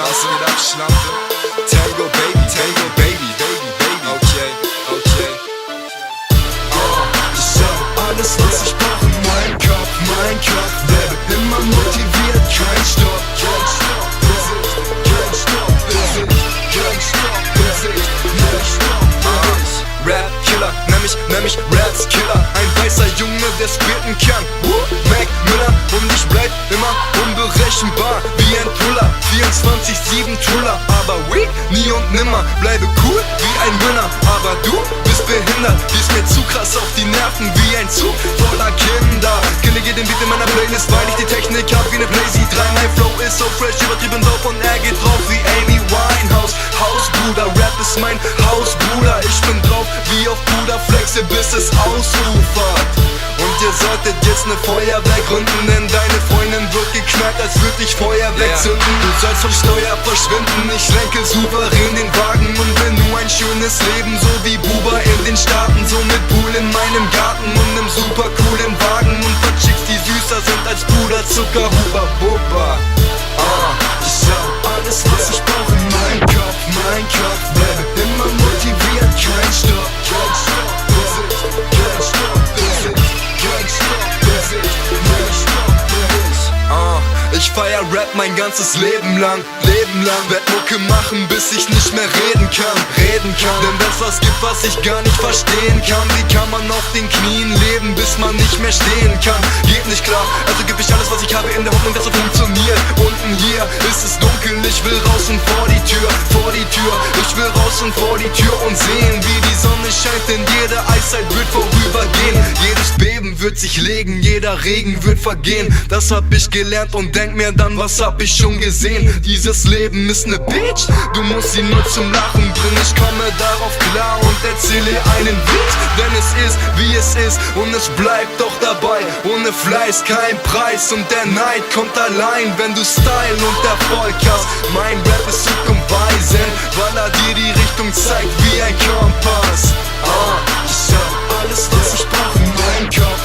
Was geht ab, Schlampe? Tango Baby, Tango Baby, Baby, Baby. Okay, okay. Alles was ich brauch in meinem Kopf, bleibe immer motiviert, kein Stopp, kein Stopp, kein Stopp, kein Stopp, kein Stopp. Rap-Killer, nenn mich Raps-Killer. Ein weißer Junge, der spitten kann. Mac Miller, und ich bleib immer unberechenbar wie ein Puller. 24/7 Truller, aber weak, nie und nimmer. Bleibe cool wie ein Winner, aber du bist behindert. Gehst mir zu krass auf die Nerven wie ein Zug voller Kinder. Kille den Beat in meiner Playlist, weil ich die Technik hab wie ne Blazy 3. Mein Flow ist so fresh, übertrieben drauf und er geht drauf wie Amy Winehouse. Hausbruder, Rap ist mein Hausbruder. Ich bin drauf wie auf Puder, flexe bis es ausufert. Und ihr solltet jetzt ne Feuerwehr gründen, denn deine Freundin wird geknallt, als würd ich Feuerwerk zünden. Du sollst vom Steuer verschwinden, ich lenke souverän den Wagen und will nur ein schönes Leben, so wie Buba in den Staaten. So mit Pool in meinem Garten und nem super coolen Wagen und paar Chicks, die süßer sind als Puderzucker, Huba Bubba. Ich hab alles was ich brauch in meinem Kopf, bleibe immer motiviert, kein Stopp, kein Stopp, kein Stopp, kein Stopp, kein Stopp. Ich feier Rap mein ganzes Leben lang, werd Mucke machen, bis ich nicht mehr reden kann. Denn wenn's was gibt, was ich gar nicht verstehen kann, wie kann man auf den Knien leben, bis man nicht mehr stehen kann? Geht nicht klar, also geb ich alles, was ich habe, in der Hoffnung, dass es funktioniert. Unten hier ist es dunkel, ich will raus und vor die Tür. Ich will raus und vor die Tür und sehen, wie die Sonne scheint, denn jede Eiszeit wird vorübergehen. Jedes Beben wird sich legen, jeder Regen wird vergehen. Das hab ich gelernt und denk mir dann, was hab ich schon gesehen? Dieses Leben ist ne Bitch, du musst sie nur zum Lachen bringen. Ich komme darauf klar und erzähle einen Witz, denn es ist, wie es ist und es bleibt doch dabei. Ohne Fleiß kein Preis und der Neid kommt allein, wenn du Style und Erfolg hast. Mein Rap ist zukunftsweisend, weil er dir die Richtung zeigt wie ein Kompass. Ich hab alles was ich brauch in meinem Kopf,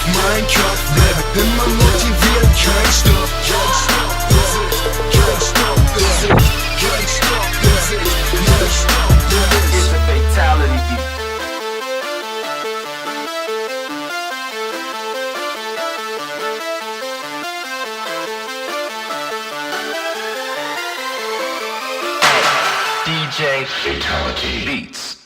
bleibe immer motiviert, kein Stopp, kein Stopp, kein Stopp, kein Stopp, kein Stopp. It's a fatality beat. DJ Fatality Beats.